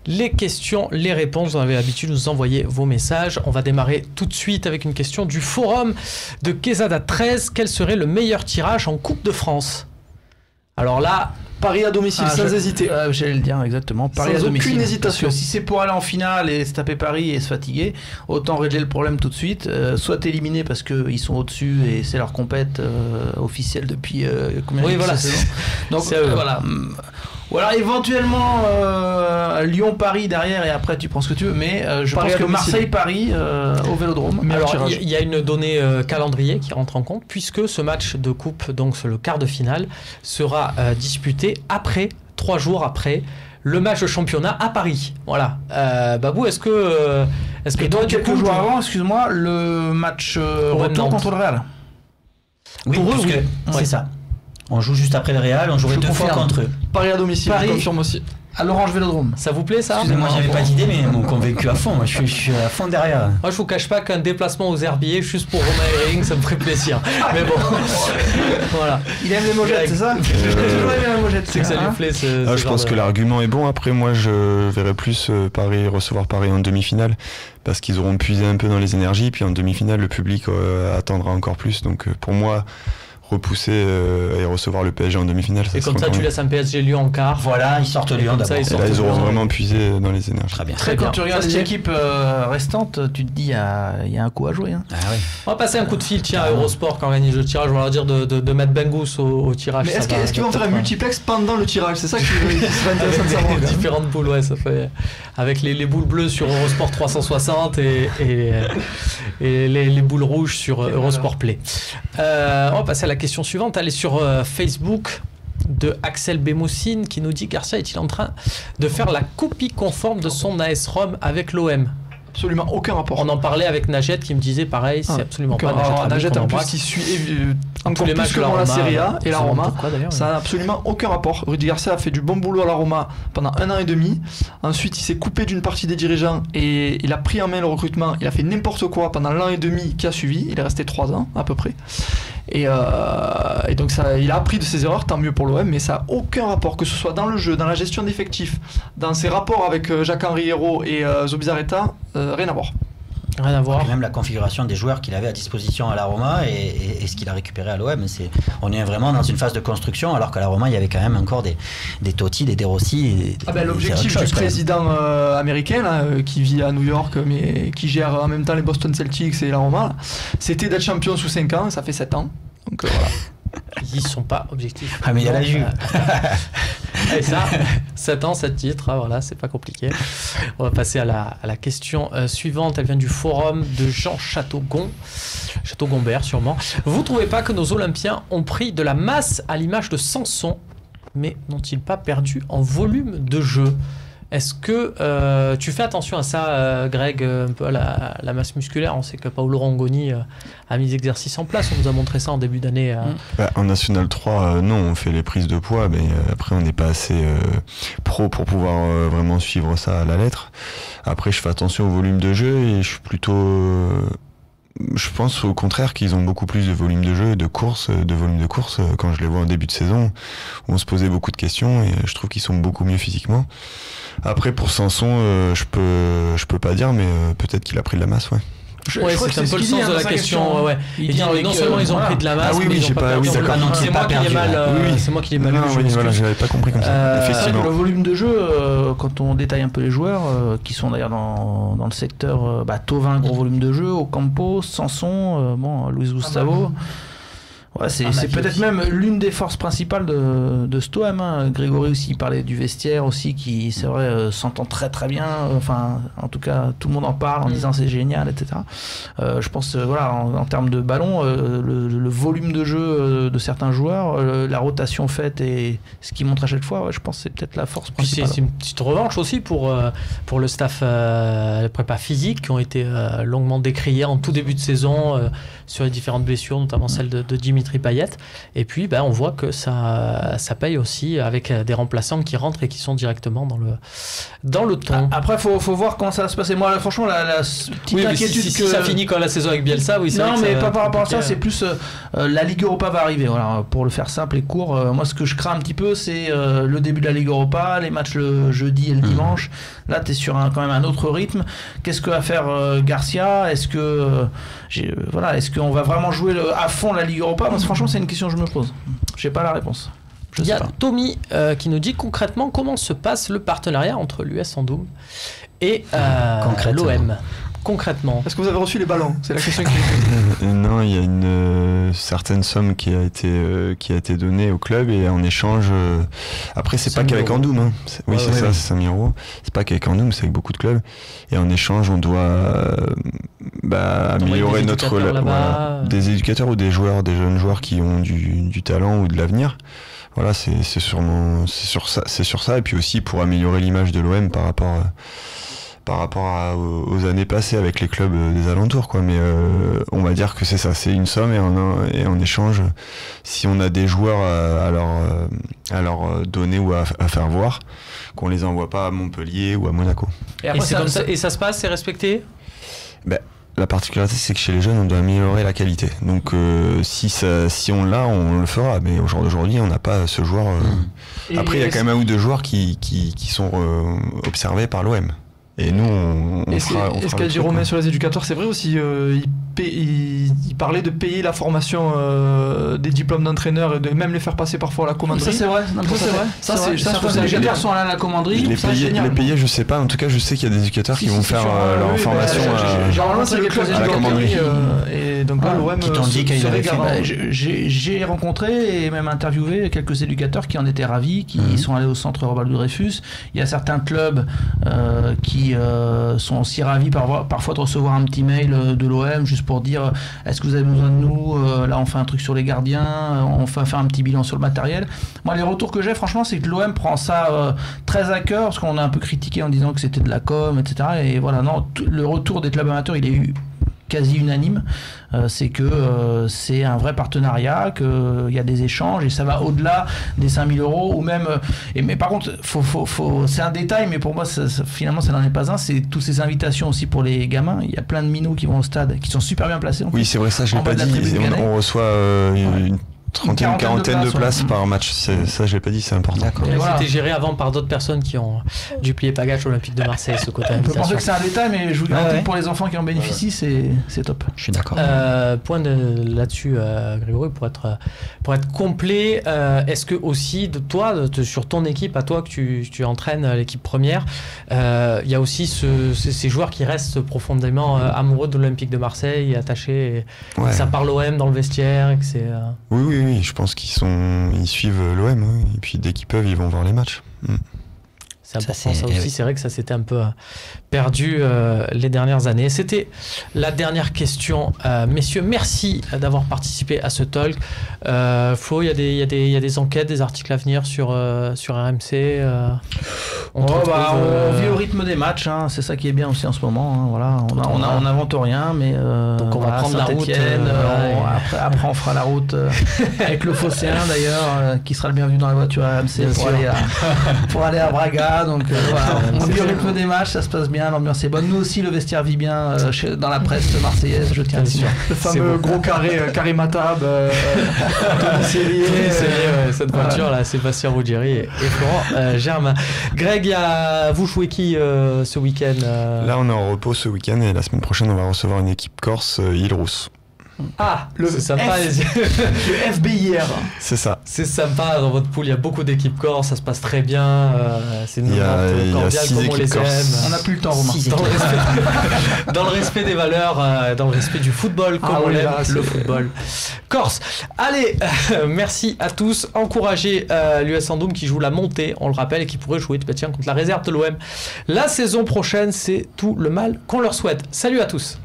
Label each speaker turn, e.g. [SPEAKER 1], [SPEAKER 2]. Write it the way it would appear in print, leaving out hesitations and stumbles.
[SPEAKER 1] les questions, les réponses. Vous avez l'habitude de nous envoyer vos messages. On va démarrer tout de suite avec une question du forum de Quesada 13. Quel serait le meilleur tirage en Coupe de France? Alors là...
[SPEAKER 2] Paris à domicile, sans hésiter.
[SPEAKER 3] J'allais le dire exactement. Paris
[SPEAKER 2] sans
[SPEAKER 3] à domicile.
[SPEAKER 2] Aucune hésitation.
[SPEAKER 3] Parce que si c'est pour aller en finale et se taper Paris et se fatiguer, autant régler le problème tout de suite. Soit éliminer parce qu'ils sont au-dessus et c'est leur compète officielle depuis combien de saisons. Donc voilà. Ou alors éventuellement Lyon-Paris derrière et après tu prends ce que tu veux. Mais je pense que Marseille-Paris au Vélodrome.
[SPEAKER 1] Alors il y a une donnée calendrier qui rentre en compte puisque ce match de coupe, donc le quart de finale, sera disputé après 3 jours après le match de championnat à Paris. Voilà. Babou, est-ce que
[SPEAKER 3] toi, quelques jours avant, excuse-moi, le match retour contre le Real?
[SPEAKER 4] Oui, pour eux, oui. C'est ça. On joue juste après le Real, on jouerait 2 fois contre eux.
[SPEAKER 2] Paris à domicile,
[SPEAKER 1] Paris,
[SPEAKER 2] je confirme aussi.
[SPEAKER 3] À l'Orange Vélodrome.
[SPEAKER 1] Ça vous plaît ça?
[SPEAKER 4] Excusez-moi, j'avais pas d'idée, mais ils m'ont convaincu à fond. Moi, je suis à fond derrière.
[SPEAKER 1] Moi, je vous cache pas qu'un déplacement aux herbiers juste pour Romain Herring, ça me ferait plaisir. Mais bon, voilà.
[SPEAKER 3] Il aime les mojettes, c'est ça?
[SPEAKER 1] C'est que ça lui plaît.
[SPEAKER 5] Je pense que l'argument est bon. Après, moi, je verrais plus Paris recevoir Paris en demi-finale parce qu'ils auront puisé un peu dans les énergies. Puis en demi-finale, le public attendra encore plus. Donc, pour moi, repousser et recevoir le PSG en demi-finale.
[SPEAKER 1] Et comme ça, tu laisses un PSG Lyon en quart.
[SPEAKER 4] Voilà, ils sortent Lyon d'abord.
[SPEAKER 5] Et là, ils auront vraiment puisé dans les énergies.
[SPEAKER 4] Très bien.
[SPEAKER 3] Quand tu regardes les équipes restantes, tu te dis, il y a un coup à jouer. Hein.
[SPEAKER 4] Ah, oui.
[SPEAKER 1] On va passer un coup de fil à Eurosport qui organise le tirage. On va leur dire de mettre Bengus au tirage.
[SPEAKER 2] Mais est-ce qu'ils vont faire un multiplex pendant le tirage? C'est ça qui serait intéressant de savoir.
[SPEAKER 1] Différentes boules, ouais, ça fait. Avec les boules bleues sur Eurosport 360 et les boules rouges sur Eurosport Play. On va passer à la question suivante. Elle est sur Facebook de Axel Bémoussine qui nous dit: Garcia est-il en train de faire la copie conforme de son AS Rome avec l'OM?
[SPEAKER 2] Absolument aucun rapport.
[SPEAKER 1] On en parlait avec Najet qui me disait pareil, c'est absolument pas
[SPEAKER 2] Najet en plus qui suit encore plus que dans la Serie A et la Roma. Ça n'a absolument aucun rapport. Rudy Garcia a fait du bon boulot à la Roma pendant 1 an et demi. Ensuite, il s'est coupé d'une partie des dirigeants et il a pris en main le recrutement. Il a fait n'importe quoi pendant l'an et demi qui a suivi. Il est resté 3 ans à peu près. Et donc il a appris de ses erreurs, tant mieux pour l'OM, mais ça n'a aucun rapport, que ce soit dans le jeu, dans la gestion d'effectifs, dans ses rapports avec Jacques-Henri Hérault et Zubizarreta, rien à voir.
[SPEAKER 1] Rien à voir.
[SPEAKER 4] Et même la configuration des joueurs qu'il avait à disposition à la Roma et ce qu'il a récupéré à l'OM, on est vraiment dans une phase de construction, alors qu'à la Roma il y avait quand même encore des Totti, des De Rossi.
[SPEAKER 2] L'objectif du président américain là, qui vit à New York mais qui gère en même temps les Boston Celtics et la Roma, là, c'était d'être champion sous 5 ans, ça fait 7 ans. Donc voilà.
[SPEAKER 1] Ils sont pas objectifs.
[SPEAKER 4] Ah mais il y a la Juve.
[SPEAKER 1] Et ça, 7 ans, 7 titres, voilà, c'est pas compliqué. On va passer à la question suivante. Elle vient du forum de Jean Château-Gombert sûrement. Vous trouvez pas que nos Olympiens ont pris de la masse à l'image de Sanson, mais n'ont-ils pas perdu en volume de jeu? Est-ce que tu fais attention à ça, Greg, un peu à la masse musculaire? On sait que Paolo Rangoni a mis des exercices en place. On nous a montré ça en début d'année.
[SPEAKER 5] En National 3, non, on fait les prises de poids, mais après, on n'est pas assez pro pour pouvoir vraiment suivre ça à la lettre. Après, je fais attention au volume de jeu et je suis plutôt... je pense au contraire qu'ils ont beaucoup plus de volume de jeu, de volume de course quand je les vois en début de saison, où on se posait beaucoup de questions et je trouve qu'ils sont beaucoup mieux physiquement. Après pour Sanson, je peux pas dire, mais peut-être qu'il a pris de la masse, ouais.
[SPEAKER 1] C'est un peu le sens de la question. Ouais. Il dit non seulement ils ont pris de la masse, mais ils ont pas perdu. C'est moi qui l'ai mal lu.
[SPEAKER 5] Voilà, j'avais pas compris comme ça. Effectivement.
[SPEAKER 3] Le volume de jeu, quand on détaille un peu les joueurs, qui sont d'ailleurs dans le secteur, Thauvin, gros volume de jeu, Ocampo, Sanson, Luis Gustavo. Ouais, c'est peut-être même l'une des forces principales de Stoem. Hein. Grégory aussi parlait du vestiaire aussi, qui c'est vrai s'entend très très bien. Enfin, en tout cas, tout le monde en parle en disant c'est génial, etc. Je pense en termes de ballon, le volume de jeu de certains joueurs, la rotation faite et ce qu'ils montrent à chaque fois, je pense que c'est peut-être la force principale.
[SPEAKER 1] C'est une petite revanche aussi pour le staff prépa physique qui ont été longuement décriés en tout début de saison sur les différentes blessures, notamment celle de Jimmy Dimitri Payet. Et puis on voit que ça paye aussi avec des remplaçants qui rentrent et qui sont directement dans le temps.
[SPEAKER 3] Après, faut voir comment ça va se passer. Moi, franchement, la petite inquiétude
[SPEAKER 1] si ça finit quand la saison avec Bielsa, oui, c'est
[SPEAKER 3] non, mais pas par rapport à
[SPEAKER 1] ça,
[SPEAKER 3] c'est plus la Ligue Europa va arriver. Voilà, pour le faire simple et court, moi, ce que je crains un petit peu, c'est le début de la Ligue Europa, les matchs le jeudi et le dimanche. Là, tu es sur quand même un autre rythme. Qu'est-ce que va faire Garcia? Est-ce qu'on va vraiment jouer à fond la Ligue Europa? Moi, franchement, c'est une question que je me pose. J'ai pas la réponse.
[SPEAKER 1] Il y a Tommy qui nous dit concrètement comment se passe le partenariat entre l'US Andoum et l'OM. Concrètement.
[SPEAKER 2] Est-ce que vous avez reçu les ballons? C'est la question qui
[SPEAKER 5] Non, il y a une certaine somme qui a été donnée au club et en échange. Après, c'est pas qu'avec Andoum. Hein. Oui, c'est ça, c'est 5 000 €. C'est pas qu'avec Andoum, c'est avec beaucoup de clubs. Et en échange, on doit améliorer des éducateurs ou des jeunes joueurs qui ont du talent ou de l'avenir. Voilà, c'est sur ça. Et puis aussi pour améliorer l'image de l'OM par rapport aux années passées avec les clubs des alentours, quoi. Mais on va dire que c'est ça, c'est une somme et en échange, si on a des joueurs à leur donner ou à faire voir, qu'on les envoie pas à Montpellier ou à Monaco.
[SPEAKER 1] Et ça se passe, c'est respecté?
[SPEAKER 5] La particularité, c'est que chez les jeunes, on doit améliorer la qualité. Donc, si on l'a, on le fera. Mais au jour d'aujourd'hui, on n'a pas ce joueur. Après, il y a quand même un ou deux joueurs qui sont observés par l'OM. Et nous, on fera.
[SPEAKER 2] Est-ce qu'a dit Romain sur les éducateurs? C'est vrai aussi, il parlait de payer la formation des diplômes d'entraîneurs et de même les faire passer parfois à la commanderie.
[SPEAKER 3] Ça, c'est vrai. Les éducateurs sont allés à la commanderie.
[SPEAKER 5] Les payer, je sais pas. En tout cas, je sais qu'il y a des éducateurs qui vont faire leur formation à la commanderie.
[SPEAKER 2] Et donc là, l'OM serait garant.
[SPEAKER 3] J'ai rencontré et même interviewé quelques éducateurs qui en étaient ravis, qui sont allés au centre Robert Dreyfus. Il y a certains clubs qui sont aussi ravis parfois de recevoir un petit mail de l'OM juste pour dire est-ce que vous avez besoin de nous, là on fait un truc sur les gardiens, on va faire un petit bilan sur le matériel. Moi, les retours que j'ai, franchement, c'est que l'OM prend ça très à cœur, parce qu'on a un peu critiqué en disant que c'était de la com, etc. Et voilà, non, le retour des clubs amateurs, il est eu quasi unanime, c'est que c'est un vrai partenariat, qu'il y a des échanges et ça va au-delà des 5 000 € ou même. Mais par contre, c'est un détail, mais pour moi, finalement, ça n'en est pas un. C'est toutes ces invitations aussi pour les gamins. Il y a plein de minots qui vont au stade, qui sont super bien placés.
[SPEAKER 5] Oui, c'est vrai, ça, je l'ai pas dit. On reçoit une quarantaine de places par match. Ça, je l'ai pas dit, c'est important.
[SPEAKER 1] C'était géré avant par d'autres personnes qui ont duplié Pagache Olympique de Marseille, ce côté.
[SPEAKER 3] On peut penser que c'est un détail, mais je vous garantis pour les enfants qui en bénéficient, c'est top.
[SPEAKER 4] Je suis d'accord.
[SPEAKER 1] Point là-dessus, Grégory, pour être complet, est-ce que aussi sur ton équipe, à toi que tu entraînes l'équipe première, il y a aussi ces joueurs qui restent profondément amoureux de l'Olympique de Marseille, attachés, et ça parle OM dans le vestiaire, et que c'est.
[SPEAKER 5] Oui, je pense qu'ils suivent l'OM, oui. Et puis dès qu'ils peuvent, ils vont voir les matchs.
[SPEAKER 1] C'est important, ça aussi. C'est vrai que ça s'était un peu perdu les dernières années. C'était la dernière question. Messieurs, merci d'avoir participé à ce talk. Flo, il y a des enquêtes, des articles à venir sur RMC.
[SPEAKER 3] On vit au rythme des matchs, hein. C'est ça qui est bien aussi en ce moment. Hein. Voilà. On n'invente rien, mais
[SPEAKER 1] donc on va prendre la route.
[SPEAKER 3] Après, on fera la route avec le Phocéen d'ailleurs, qui sera le bienvenu dans la voiture RMC pour aller à Braga. Donc voilà, on vit au rythme des matchs, ça se passe bien, l'ambiance est bonne. Nous aussi, le vestiaire vit bien dans la presse marseillaise, je tiens à dire.
[SPEAKER 2] Le fameux gros carré Matab,
[SPEAKER 1] cette voiture là, Sébastien Ruggieri et Florent Germain. Greg, vous jouez qui ce week-end
[SPEAKER 5] Là, on est en repos ce week-end et la semaine prochaine, on va recevoir une équipe corse, Île-Rousse.
[SPEAKER 1] C'est sympa.
[SPEAKER 2] Le FBIR.
[SPEAKER 5] C'est ça.
[SPEAKER 1] C'est sympa, dans votre pool, il y a beaucoup d'équipes corse, ça se passe très bien. C'est une cordiale comme on les aime.
[SPEAKER 3] On n'a plus le temps, Romain.
[SPEAKER 1] Dans le respect des valeurs, dans le respect du football, comme on l'aime, le football corse. Allez, merci à tous. Encouragez l'US Andoum qui joue la montée, on le rappelle, et qui pourrait jouer contre la réserve de l'OM. La saison prochaine, c'est tout le mal qu'on leur souhaite. Salut à tous.